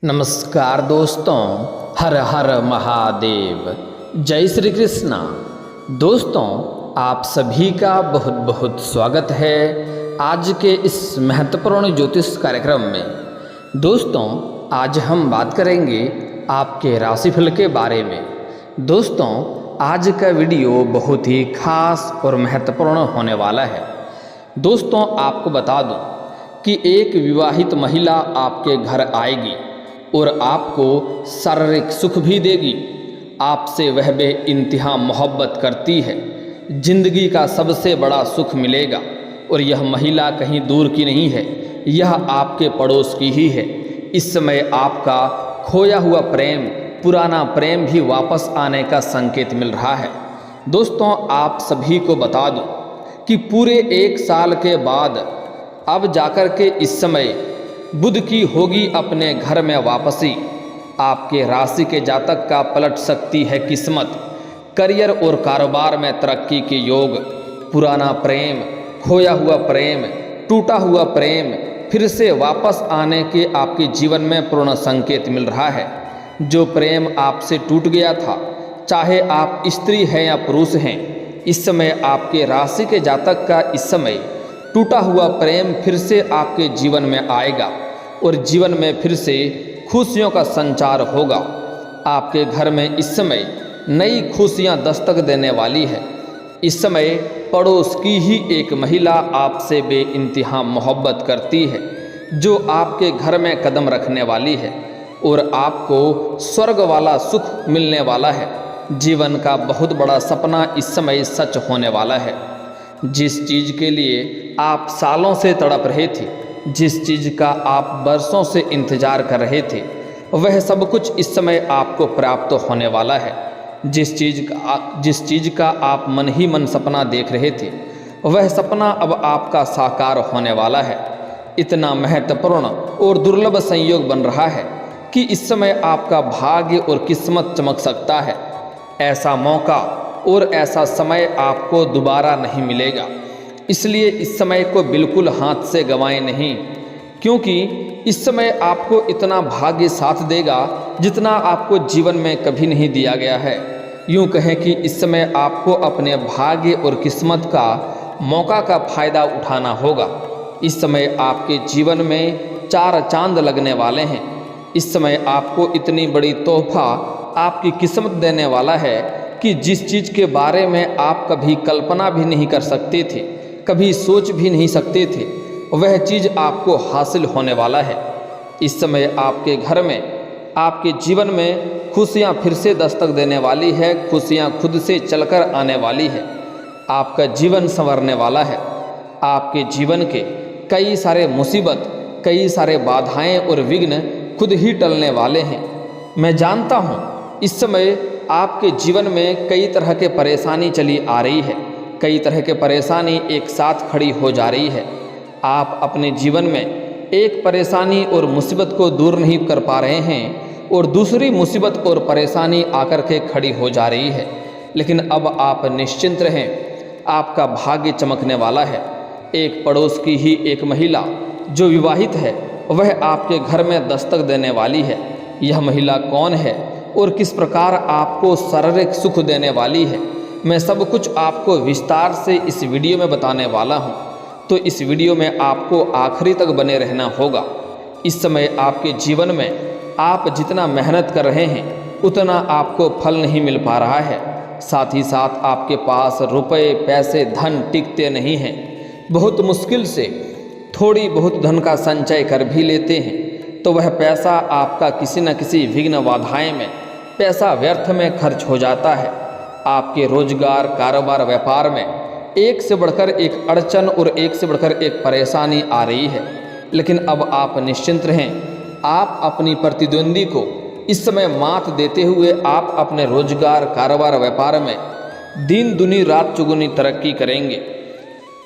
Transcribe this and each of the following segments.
नमस्कार दोस्तों, हर हर महादेव, जय श्री कृष्णा। दोस्तों, आप सभी का बहुत बहुत स्वागत है आज के इस महत्वपूर्ण ज्योतिष कार्यक्रम में। दोस्तों, आज हम बात करेंगे आपके राशिफल के बारे में। दोस्तों, आज का वीडियो बहुत ही खास और महत्वपूर्ण होने वाला है। दोस्तों, आपको बता दूं कि एक विवाहित महिला आपके घर आएगी और आपको शारीरिक सुख भी देगी। आपसे वह बेइंतहा मोहब्बत करती है, जिंदगी का सबसे बड़ा सुख मिलेगा। और यह महिला कहीं दूर की नहीं है, यह आपके पड़ोस की ही है। इस समय आपका खोया हुआ प्रेम, पुराना प्रेम भी वापस आने का संकेत मिल रहा है। दोस्तों, आप सभी को बता दूं कि पूरे 1 साल के बाद अब जाकर के इस समय बुध की होगी अपने घर में वापसी। आपके राशि के जातक का पलट सकती है किस्मत। करियर और कारोबार में तरक्की के योग, पुराना प्रेम, खोया हुआ प्रेम, टूटा हुआ प्रेम फिर से वापस आने के आपके जीवन में पूर्ण संकेत मिल रहा है। जो प्रेम आपसे टूट गया था, चाहे आप स्त्री हैं या पुरुष हैं, इस समय आपके राशि के जातक का इस समय टूटा हुआ प्रेम फिर से आपके जीवन में आएगा और जीवन में फिर से खुशियों का संचार होगा। आपके घर में इस समय नई खुशियां दस्तक देने वाली है। इस समय पड़ोस की ही एक महिला आपसे बेइंतहा मोहब्बत करती है, जो आपके घर में कदम रखने वाली है और आपको स्वर्ग वाला सुख मिलने वाला है। जीवन का बहुत बड़ा सपना इस समय सच होने वाला है। जिस चीज़ के लिए आप सालों से तड़प रहे थे, जिस चीज़ का आप बरसों से इंतजार कर रहे थे, वह सब कुछ इस समय आपको प्राप्त होने वाला है। जिस चीज़ का आप मन ही मन सपना देख रहे थे, वह सपना अब आपका साकार होने वाला है। इतना महत्वपूर्ण और दुर्लभ संयोग बन रहा है कि इस समय आपका भाग्य और किस्मत चमक सकता है। ऐसा मौका और ऐसा समय आपको दोबारा नहीं मिलेगा। इसलिए इस समय को बिल्कुल हाथ से गंवाएं नहीं, क्योंकि इस समय आपको इतना भाग्य साथ देगा जितना आपको जीवन में कभी नहीं दिया गया है। यूँ कहें कि इस समय आपको अपने भाग्य और किस्मत का मौका का फायदा उठाना होगा। इस समय आपके जीवन में 4 चांद लगने वाले हैं। इस समय आपको इतनी बड़ी तोहफा आपकी किस्मत देने वाला है कि जिस चीज़ के बारे में आप कभी कल्पना भी नहीं कर सकते थे, कभी सोच भी नहीं सकते थे, वह चीज़ आपको हासिल होने वाला है। इस समय आपके घर में, आपके जीवन में खुशियाँ फिर से दस्तक देने वाली है। खुशियाँ खुद से चलकर आने वाली है। आपका जीवन संवरने वाला है। आपके जीवन के कई सारे मुसीबत, कई सारे बाधाएं और विघ्न खुद ही टलने वाले हैं। मैं जानता हूँ इस समय आपके जीवन में कई तरह के परेशानी चली आ रही है, कई तरह के परेशानी एक साथ खड़ी हो जा रही है। आप अपने जीवन में एक परेशानी और मुसीबत को दूर नहीं कर पा रहे हैं और दूसरी मुसीबत और परेशानी आकर के खड़ी हो जा रही है। लेकिन अब आप निश्चिंत रहें, आपका भाग्य चमकने वाला है। एक पड़ोस की ही एक महिला जो विवाहित है, वह आपके घर में दस्तक देने वाली है। यह महिला कौन है और किस प्रकार आपको शारीरिक सुख देने वाली है, मैं सब कुछ आपको विस्तार से इस वीडियो में बताने वाला हूं। तो इस वीडियो में आपको आखिरी तक बने रहना होगा। इस समय आपके जीवन में आप जितना मेहनत कर रहे हैं, उतना आपको फल नहीं मिल पा रहा है। साथ ही साथ आपके पास रुपए, पैसे, धन टिकते नहीं हैं। बहुत मुश्किल से थोड़ी बहुत धन का संचय कर भी लेते हैं तो वह पैसा आपका किसी न किसी विघ्न बाधाएं में, पैसा व्यर्थ में खर्च हो जाता है। आपके रोजगार, कारोबार, व्यापार में एक से बढ़कर एक अड़चन और एक से बढ़कर एक परेशानी आ रही है। लेकिन अब आप निश्चिंत रहें। आप अपनी प्रतिद्वंदी को इस समय मात देते हुए आप अपने रोजगार, कारोबार, व्यापार में दिन दुनी रात चुगुनी तरक्की करेंगे।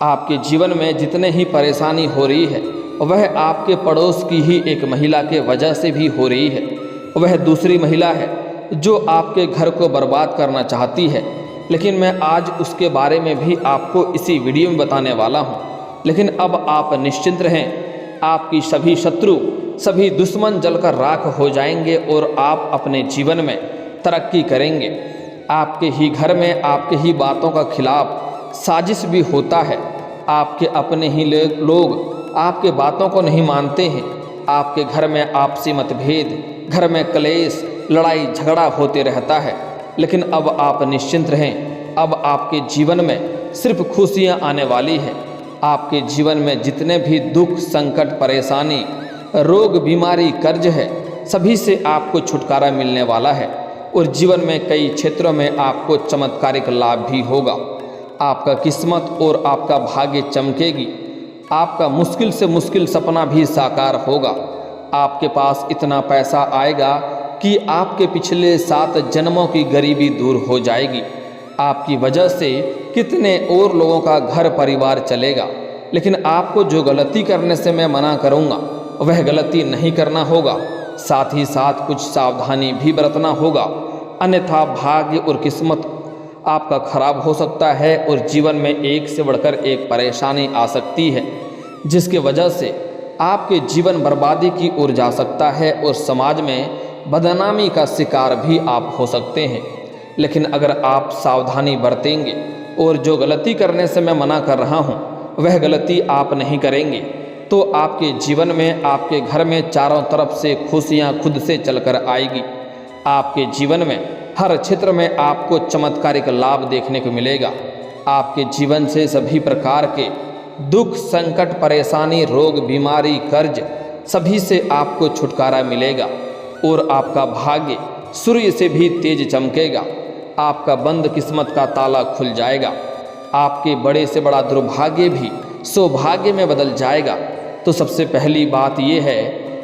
आपके जीवन में जितने ही परेशानी हो रही है, वह आपके पड़ोस की ही एक महिला के वजह से भी हो रही है। वह दूसरी महिला है जो आपके घर को बर्बाद करना चाहती है। लेकिन मैं आज उसके बारे में भी आपको इसी वीडियो में बताने वाला हूं। लेकिन अब आप निश्चिंत रहें, आपकी सभी शत्रु सभी दुश्मन जलकर राख हो जाएंगे और आप अपने जीवन में तरक्की करेंगे। आपके ही घर में आपके ही बातों का खिलाफ साजिश भी होता है। आपके अपने ही लोग आपके बातों को नहीं मानते हैं। आपके घर में आपसी मतभेद, घर में कलेश, लड़ाई झगड़ा होते रहता है। लेकिन अब आप निश्चिंत रहें, अब आपके जीवन में सिर्फ खुशियां आने वाली है। आपके जीवन में जितने भी दुख, संकट, परेशानी, रोग, बीमारी, कर्ज है, सभी से आपको छुटकारा मिलने वाला है और जीवन में कई क्षेत्रों में आपको चमत्कारिक लाभ भी होगा। आपका किस्मत और आपका भाग्य चमकेगी। आपका मुश्किल से मुश्किल सपना भी साकार होगा। आपके पास इतना पैसा आएगा कि आपके पिछले 7 जन्मों की गरीबी दूर हो जाएगी। आपकी वजह से कितने और लोगों का घर परिवार चलेगा। लेकिन आपको जो गलती करने से मैं मना करूँगा वह गलती नहीं करना होगा। साथ ही साथ कुछ सावधानी भी बरतना होगा, अन्यथा भाग्य और किस्मत आपका खराब हो सकता है और जीवन में एक से बढ़कर एक परेशानी आ सकती है, जिसकी वजह से आपके जीवन बर्बादी की ओर जा सकता है और समाज में बदनामी का शिकार भी आप हो सकते हैं। लेकिन अगर आप सावधानी बरतेंगे और जो गलती करने से मैं मना कर रहा हूँ वह गलती आप नहीं करेंगे, तो आपके जीवन में, आपके घर में चारों तरफ से खुशियाँ खुद से चलकर आएगी। आपके जीवन में हर क्षेत्र में आपको चमत्कारिक लाभ देखने को मिलेगा। आपके जीवन से सभी प्रकार के दुख, संकट, परेशानी, रोग, बीमारी, कर्ज, सभी से आपको छुटकारा मिलेगा और आपका भाग्य सूर्य से भी तेज चमकेगा। आपका बंद किस्मत का ताला खुल जाएगा। आपके बड़े से बड़ा दुर्भाग्य भी सौभाग्य में बदल जाएगा। तो सबसे पहली बात यह है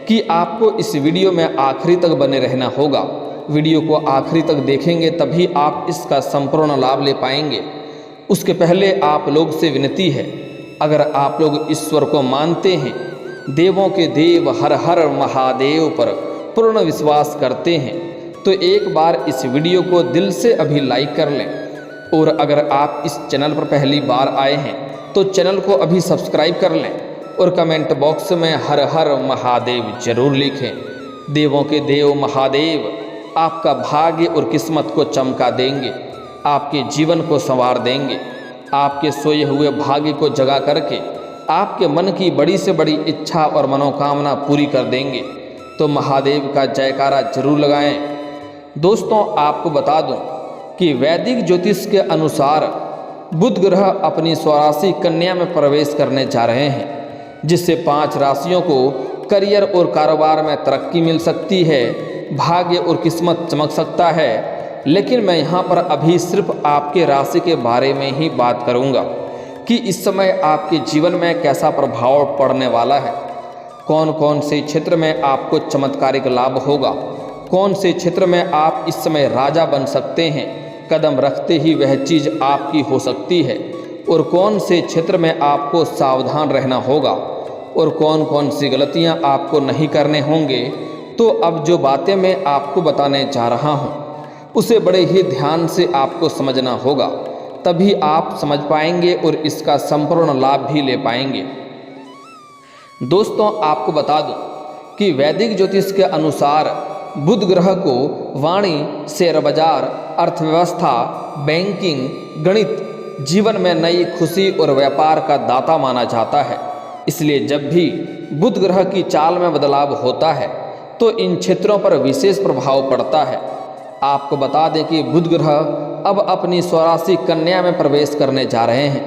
कि आपको इस वीडियो में आखिरी तक बने रहना होगा। वीडियो को आखिरी तक देखेंगे तभी आप इसका संपूर्ण लाभ ले पाएंगे। उसके पहले आप लोग से विनती है, अगर आप लोग ईश्वर को मानते हैं, देवों के देव हर हर महादेव पर पूर्ण विश्वास करते हैं, तो एक बार इस वीडियो को दिल से अभी लाइक कर लें। और अगर आप इस चैनल पर पहली बार आए हैं तो चैनल को अभी सब्सक्राइब कर लें और कमेंट बॉक्स में हर हर महादेव जरूर लिखें। देवों के देव महादेव आपका भाग्य और किस्मत को चमका देंगे, आपके जीवन को संवार देंगे, आपके सोए हुए भाग्य को जगा करके आपके मन की बड़ी से बड़ी इच्छा और मनोकामना पूरी कर देंगे। तो महादेव का जयकारा जरूर लगाएं। दोस्तों, आपको बता दूं कि वैदिक ज्योतिष के अनुसार बुध ग्रह अपनी स्वराशि कन्या में प्रवेश करने जा रहे हैं, जिससे 5 राशियों को करियर और कारोबार में तरक्की मिल सकती है, भाग्य और किस्मत चमक सकता है। लेकिन मैं यहाँ पर अभी सिर्फ आपके राशि के बारे में ही बात करूँगा कि इस समय आपके जीवन में कैसा प्रभाव पड़ने वाला है, कौन कौन से क्षेत्र में आपको चमत्कारिक लाभ होगा, कौन से क्षेत्र में आप इस समय राजा बन सकते हैं, कदम रखते ही वह चीज़ आपकी हो सकती है, और कौन से क्षेत्र में आपको सावधान रहना होगा और कौन कौन सी गलतियां आपको नहीं करने होंगे। तो अब जो बातें मैं आपको बताने जा रहा हूं उसे बड़े ही ध्यान से आपको समझना होगा, तभी आप समझ पाएंगे और इसका संपूर्ण लाभ भी ले पाएंगे। दोस्तों, आपको बता दूं कि वैदिक ज्योतिष के अनुसार बुध ग्रह को वाणी, शेयर बाजार, अर्थव्यवस्था, बैंकिंग, गणित, जीवन में नई खुशी और व्यापार का दाता माना जाता है। इसलिए जब भी बुध ग्रह की चाल में बदलाव होता है तो इन क्षेत्रों पर विशेष प्रभाव पड़ता है। आपको बता दें कि बुध ग्रह अब अपनी स्वराशि कन्या में प्रवेश करने जा रहे हैं।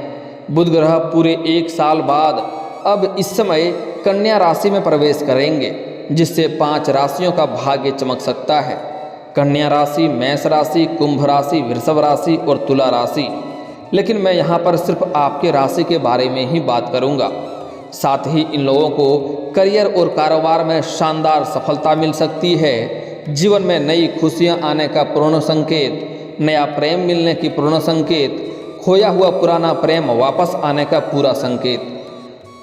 बुध ग्रह पूरे 1 साल बाद अब इस समय कन्या राशि में प्रवेश करेंगे, जिससे 5 राशियों का भाग्य चमक सकता है। कन्या राशि, मेष राशि, कुंभ राशि, वृषभ राशि और तुला राशि। लेकिन मैं यहाँ पर सिर्फ आपके राशि के बारे में ही बात करूँगा। साथ ही इन लोगों को करियर और कारोबार में शानदार सफलता मिल सकती है, जीवन में नई खुशियाँ आने का पूर्ण संकेत, नया प्रेम मिलने की पूर्ण संकेत, खोया हुआ पुराना प्रेम वापस आने का पूरा संकेत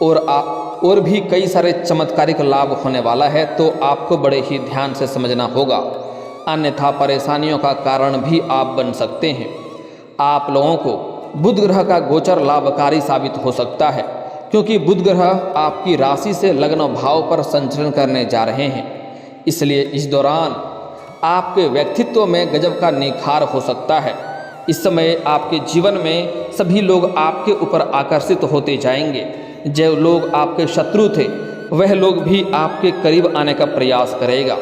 और भी कई सारे चमत्कारिक लाभ होने वाला है। तो आपको बड़े ही ध्यान से समझना होगा, अन्यथा परेशानियों का कारण भी आप बन सकते हैं। आप लोगों को बुध ग्रह का गोचर लाभकारी साबित हो सकता है, क्योंकि बुध ग्रह आपकी राशि से लग्न भाव पर संचरण करने जा रहे हैं। इसलिए इस दौरान आपके व्यक्तित्व में गजब का निखार हो सकता है। इस समय आपके जीवन में सभी लोग आपके ऊपर आकर्षित होते जाएंगे। जो लोग आपके शत्रु थे वह लोग भी आपके करीब आने का प्रयास करेगा।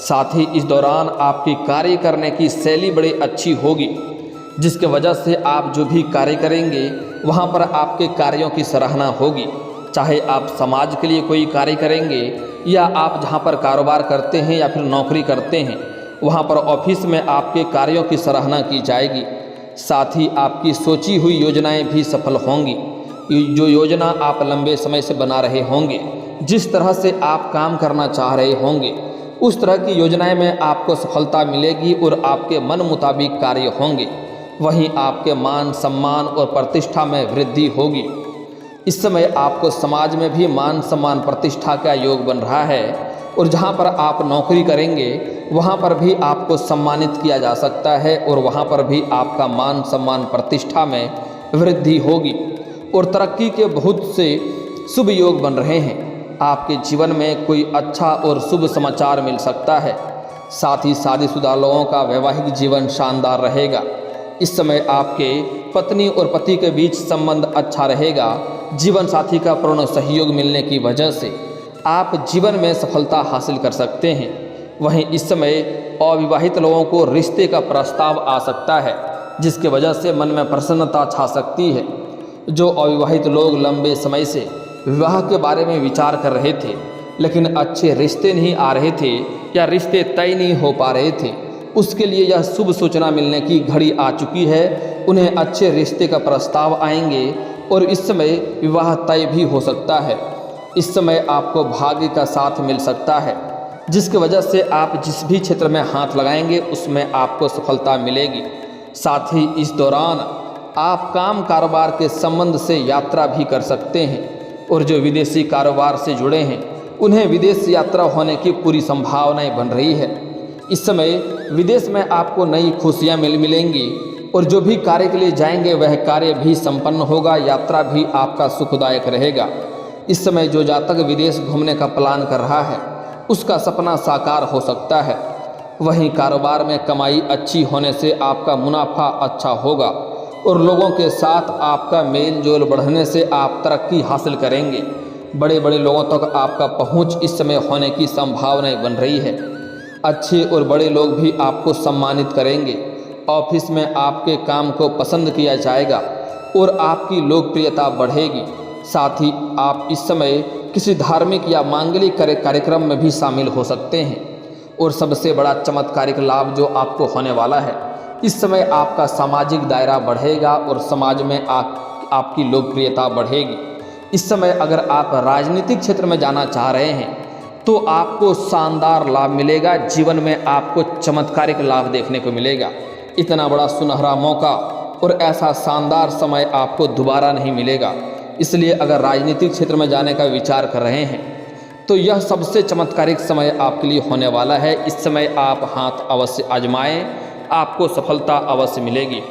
साथ ही इस दौरान आपकी कार्य करने की शैली बड़ी अच्छी होगी, जिसके वजह से आप जो भी कार्य करेंगे वहाँ पर आपके कार्यों की सराहना होगी। चाहे आप समाज के लिए कोई कार्य करेंगे या आप जहाँ पर कारोबार करते हैं या फिर नौकरी करते हैं वहाँ पर ऑफिस में आपके कार्यों की सराहना की जाएगी। साथ ही आपकी सोची हुई योजनाएं भी सफल होंगी। जो योजना आप लंबे समय से बना रहे होंगे, जिस तरह से आप काम करना चाह रहे होंगे, उस तरह की योजनाएं में आपको सफलता मिलेगी और आपके मन मुताबिक कार्य होंगे। वहीं आपके मान सम्मान और प्रतिष्ठा में वृद्धि होगी। इस समय आपको समाज में भी मान सम्मान प्रतिष्ठा का योग बन रहा है और जहां पर आप नौकरी करेंगे वहां पर भी आपको सम्मानित किया जा सकता है और वहां पर भी आपका मान सम्मान प्रतिष्ठा में वृद्धि होगी और तरक्की के बहुत से शुभ योग बन रहे हैं। आपके जीवन में कोई अच्छा और शुभ समाचार मिल सकता है। साथ ही शादीशुदा लोगों का वैवाहिक जीवन शानदार रहेगा। इस समय आपके पत्नी और पति के बीच संबंध अच्छा रहेगा। जीवन साथी का पूर्ण सहयोग मिलने की वजह से आप जीवन में सफलता हासिल कर सकते हैं। वहीं इस समय अविवाहित लोगों को रिश्ते का प्रस्ताव आ सकता है, जिसके वजह से मन में प्रसन्नता छा सकती है। जो अविवाहित लोग लंबे समय से विवाह के बारे में विचार कर रहे थे लेकिन अच्छे रिश्ते नहीं आ रहे थे या रिश्ते तय नहीं हो पा रहे थे, उसके लिए यह शुभ सूचना मिलने की घड़ी आ चुकी है। उन्हें अच्छे रिश्ते का प्रस्ताव आएंगे और इस समय विवाह तय भी हो सकता है। इस समय आपको भाग्य का साथ मिल सकता है, जिसकी वजह से आप जिस भी क्षेत्र में हाथ लगाएंगे उसमें आपको सफलता मिलेगी। साथ ही इस दौरान आप काम कारोबार के संबंध से यात्रा भी कर सकते हैं और जो विदेशी कारोबार से जुड़े हैं उन्हें विदेश यात्रा होने की पूरी संभावनाएं बन रही है। इस समय विदेश में आपको नई खुशियां मिलेंगी और जो भी कार्य के लिए जाएंगे वह कार्य भी संपन्न होगा। यात्रा भी आपका सुखदायक रहेगा। इस समय जो जातक विदेश घूमने का प्लान कर रहा है उसका सपना साकार हो सकता है। वहीं कारोबार में कमाई अच्छी होने से आपका मुनाफा अच्छा होगा और लोगों के साथ आपका मेल जोल बढ़ने से आप तरक्की हासिल करेंगे। बड़े बड़े लोगों तक आपका पहुंच इस समय होने की संभावनाएं बन रही है। अच्छे और बड़े लोग भी आपको सम्मानित करेंगे। ऑफिस में आपके काम को पसंद किया जाएगा और आपकी लोकप्रियता बढ़ेगी। साथ ही आप इस समय किसी धार्मिक या मांगलिक कार्यक्रम में भी शामिल हो सकते हैं और सबसे बड़ा चमत्कारिक लाभ जो आपको होने वाला है, इस समय आपका सामाजिक दायरा बढ़ेगा और समाज में आपकी लोकप्रियता बढ़ेगी। इस समय अगर आप राजनीतिक क्षेत्र में जाना चाह रहे हैं तो आपको शानदार लाभ मिलेगा। जीवन में आपको चमत्कारिक लाभ देखने को मिलेगा। इतना बड़ा सुनहरा मौका और ऐसा शानदार समय आपको दोबारा नहीं मिलेगा। इसलिए अगर राजनीतिक क्षेत्र में जाने का विचार कर रहे हैं तो यह सबसे चमत्कारिक समय आपके लिए होने वाला है। इस समय आप हाथ अवश्य आजमाएं, आपको सफलता अवश्य मिलेगी।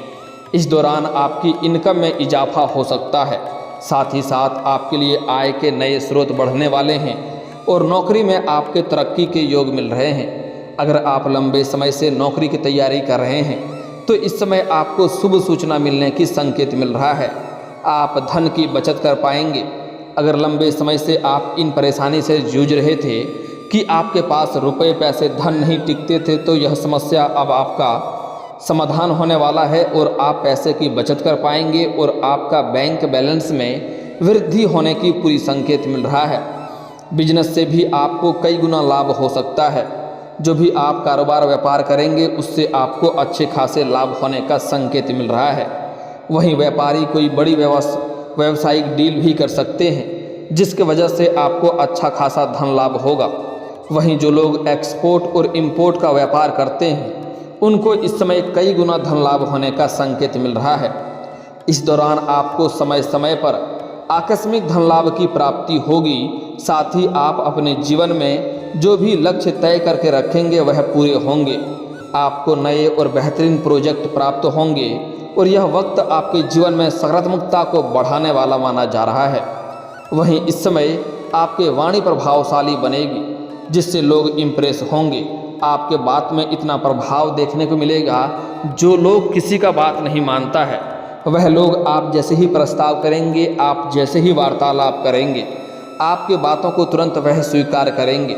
इस दौरान आपकी इनकम में इजाफा हो सकता है। साथ ही साथ आपके लिए आय के नए स्रोत बढ़ने वाले हैं और नौकरी में आपके तरक्की के योग मिल रहे हैं। अगर आप लंबे समय से नौकरी की तैयारी कर रहे हैं तो इस समय आपको शुभ सूचना मिलने की संकेत मिल रहा है। आप धन की बचत कर पाएंगे। अगर लंबे समय से आप इन परेशानी से जूझ रहे थे कि आपके पास रुपए पैसे धन नहीं टिकते थे तो यह समस्या अब आपका समाधान होने वाला है और आप पैसे की बचत कर पाएंगे और आपका बैंक बैलेंस में वृद्धि होने की पूरी संकेत मिल रहा है। बिजनेस से भी आपको कई गुना लाभ हो सकता है। जो भी आप कारोबार व्यापार करेंगे उससे आपको अच्छे खासे लाभ होने का संकेत मिल रहा है। वहीं व्यापारी कोई बड़ी व्यावसायिक डील भी कर सकते हैं, जिसके वजह से आपको अच्छा खासा धन लाभ होगा। वहीं जो लोग एक्सपोर्ट और इंपोर्ट का व्यापार करते हैं उनको इस समय कई गुना धन लाभ होने का संकेत मिल रहा है। इस दौरान आपको समय समय पर आकस्मिक धन लाभ की प्राप्ति होगी। साथ ही आप अपने जीवन में जो भी लक्ष्य तय करके रखेंगे वह पूरे होंगे। आपको नए और बेहतरीन प्रोजेक्ट प्राप्त होंगे और यह वक्त आपके जीवन में सकारात्मकता को बढ़ाने वाला माना जा रहा है। वहीं इस समय आपके वाणी प्रभावशाली बनेगी, जिससे लोग इम्प्रेस होंगे। आपके बात में इतना प्रभाव देखने को मिलेगा, जो लोग किसी का बात नहीं मानता है वह लोग आप जैसे ही प्रस्ताव करेंगे, आप जैसे ही वार्तालाप करेंगे, आपके बातों को तुरंत वह स्वीकार करेंगे।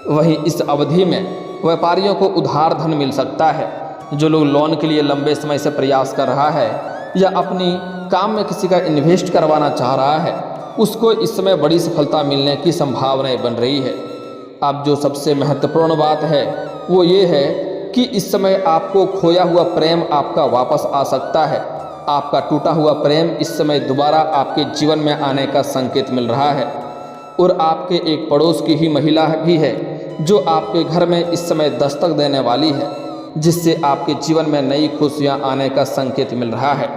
वहीं इस अवधि में व्यापारियों को उधार धन मिल सकता है। जो लोग लोन के लिए लंबे समय से प्रयास कर रहा है या अपनी काम में किसी का इन्वेस्ट करवाना चाह रहा है, उसको इस समय बड़ी सफलता मिलने की संभावनाएं बन रही है। अब जो सबसे महत्वपूर्ण बात है वो ये है कि इस समय आपको खोया हुआ प्रेम आपका वापस आ सकता है। आपका टूटा हुआ प्रेम इस समय दोबारा आपके जीवन में आने का संकेत मिल रहा है। और आपके एक पड़ोस की ही महिला भी है जो आपके घर में इस समय दस्तक देने वाली है, जिससे आपके जीवन में नई खुशियां आने का संकेत मिल रहा है।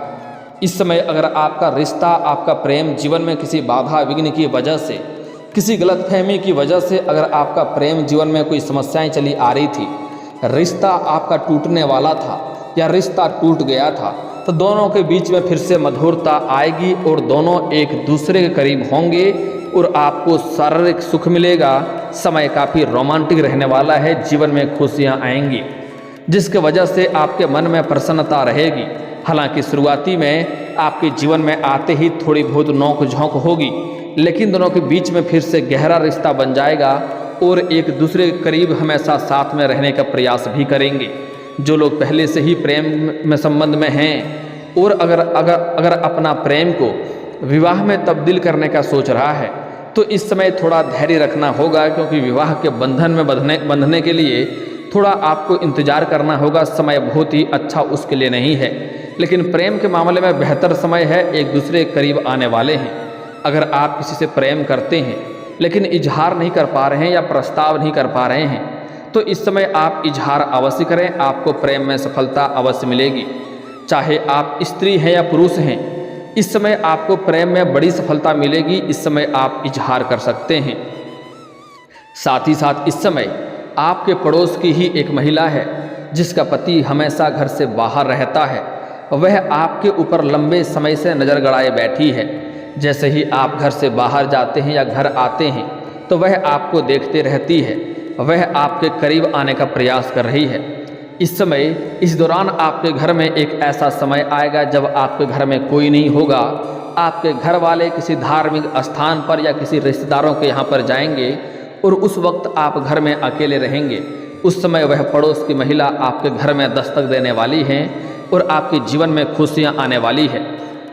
इस समय अगर आपका रिश्ता, आपका प्रेम जीवन में किसी बाधा विघ्न की वजह से, किसी गलतफहमी की वजह से अगर आपका प्रेम जीवन में कोई समस्याएं चली आ रही थी, रिश्ता आपका टूटने वाला था या रिश्ता टूट गया था, तो दोनों के बीच में फिर से मधुरता आएगी और दोनों एक दूसरे के करीब होंगे और आपको शारीरिक सुख मिलेगा। समय काफ़ी रोमांटिक रहने वाला है, जीवन में खुशियां आएंगी, जिसके वजह से आपके मन में प्रसन्नता रहेगी। हालांकि शुरुआती में आपके जीवन में आते ही थोड़ी बहुत नोक झोंक होगी, लेकिन दोनों के बीच में फिर से गहरा रिश्ता बन जाएगा और एक दूसरे के करीब हमेशा साथ में रहने का प्रयास भी करेंगे। जो लोग पहले से ही प्रेम में संबंध में हैं और अगर अपना प्रेम को विवाह में तब्दील करने का सोच रहा है, तो इस समय थोड़ा धैर्य रखना होगा, क्योंकि विवाह के बंधन में बंधने के लिए थोड़ा आपको इंतजार करना होगा। समय बहुत ही अच्छा उसके लिए नहीं है, लेकिन प्रेम के मामले में बेहतर समय है, एक दूसरे के करीब आने वाले हैं। अगर आप किसी से प्रेम करते हैं लेकिन इजहार नहीं कर पा रहे हैं या प्रस्ताव नहीं कर पा रहे हैं, तो इस समय आप इजहार अवश्य करें, आपको प्रेम में सफलता अवश्य मिलेगी। चाहे आप स्त्री हैं या पुरुष हैं, इस समय आपको प्रेम में बड़ी सफलता मिलेगी। इस समय आप इजहार कर सकते हैं। साथ ही साथ इस समय आपके पड़ोस की ही एक महिला है जिसका पति हमेशा घर से बाहर रहता है, वह आपके ऊपर लंबे समय से नज़र गड़ाए बैठी है। जैसे ही आप घर से बाहर जाते हैं या घर आते हैं, तो वह आपको देखते रहती है, वह आपके करीब आने का प्रयास कर रही है। इस समय, इस दौरान आपके घर में एक ऐसा समय आएगा जब आपके घर में कोई नहीं होगा। आपके घर वाले किसी धार्मिक स्थान पर या किसी रिश्तेदारों के यहाँ पर जाएंगे और उस वक्त आप घर में अकेले रहेंगे। उस समय वह पड़ोस की महिला आपके घर में दस्तक देने वाली है और आपके जीवन में खुशियाँ आने वाली है।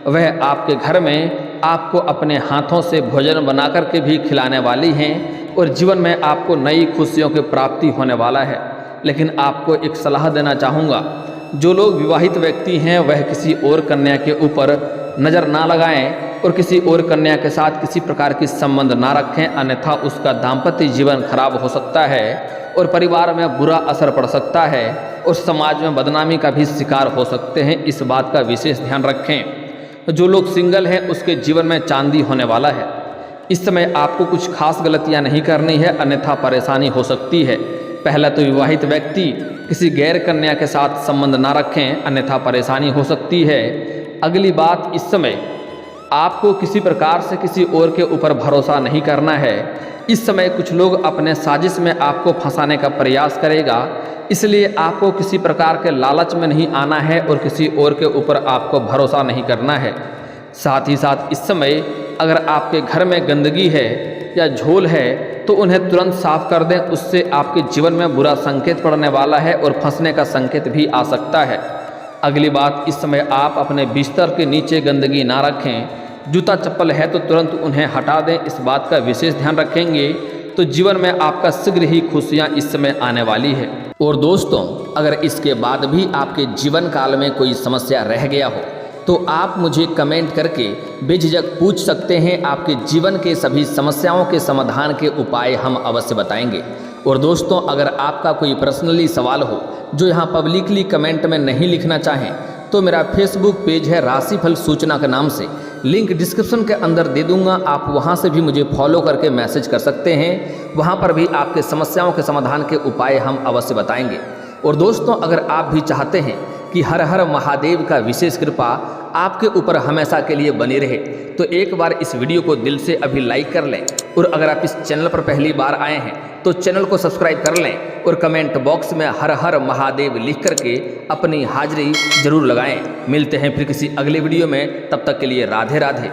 वह आपके घर में आपको अपने हाथों से भोजन बना कर के भी खिलाने वाली हैं और जीवन में आपको नई खुशियों की प्राप्ति होने वाला है। लेकिन आपको एक सलाह देना चाहूँगा, जो लोग विवाहित व्यक्ति हैं वह किसी और कन्या के ऊपर नज़र ना लगाएं और किसी और कन्या के साथ किसी प्रकार की संबंध ना रखें, अन्यथा उसका दाम्पत्य जीवन खराब हो सकता है और परिवार में बुरा असर पड़ सकता है और समाज में बदनामी का भी शिकार हो सकते हैं। इस बात का विशेष ध्यान रखें। जो लोग सिंगल हैं उसके जीवन में चांदी होने वाला है। इस समय आपको कुछ खास गलतियां नहीं करनी है, अन्यथा परेशानी हो सकती है। पहला तो विवाहित व्यक्ति किसी गैर कन्या के साथ संबंध ना रखें, अन्यथा परेशानी हो सकती है। अगली बात, इस समय आपको किसी प्रकार से किसी और के ऊपर भरोसा नहीं करना है। इस समय कुछ लोग अपने साजिश में आपको फंसाने का प्रयास करेगा, इसलिए आपको किसी प्रकार के लालच में नहीं आना है और किसी और के ऊपर आपको भरोसा नहीं करना है। साथ ही साथ इस समय अगर आपके घर में गंदगी है या झोल है तो उन्हें तुरंत साफ कर दें, उससे आपके जीवन में बुरा संकेत पड़ने वाला है और फंसने का संकेत भी आ सकता है। अगली बात, इस समय आप अपने बिस्तर के नीचे गंदगी ना रखें। जूता चप्पल है तो तुरंत उन्हें हटा दें, इस बात का विशेष ध्यान रखेंगे तो जीवन में आपका शीघ्र ही खुशियाँ इस समय आने वाली है। और दोस्तों, अगर इसके बाद भी आपके जीवन काल में कोई समस्या रह गया हो तो आप मुझे कमेंट करके बेझिझक पूछ सकते हैं। आपके जीवन के सभी समस्याओं के समाधान के उपाय हम अवश्य बताएंगे। और दोस्तों, अगर आपका कोई पर्सनली सवाल हो जो यहाँ पब्लिकली कमेंट में नहीं लिखना चाहें, तो मेरा फेसबुक पेज है राशिफल सूचना के नाम से, लिंक डिस्क्रिप्शन के अंदर दे दूंगा। आप वहां से भी मुझे फॉलो करके मैसेज कर सकते हैं। वहां पर भी आपके समस्याओं के समाधान के उपाय हम अवश्य बताएंगे। और दोस्तों, अगर आप भी चाहते हैं कि हर हर महादेव का विशेष कृपा आपके ऊपर हमेशा के लिए बनी रहे। तो एक बार इस वीडियो को दिल से अभी लाइक कर लें, और अगर आप इस चैनल पर पहली बार आए हैं तो चैनल को सब्सक्राइब कर लें, और कमेंट बॉक्स में हर हर महादेव लिख करके अपनी हाजिरी जरूर लगाएं। मिलते हैं फिर किसी अगले वीडियो में, तब तक के लिए राधे राधे।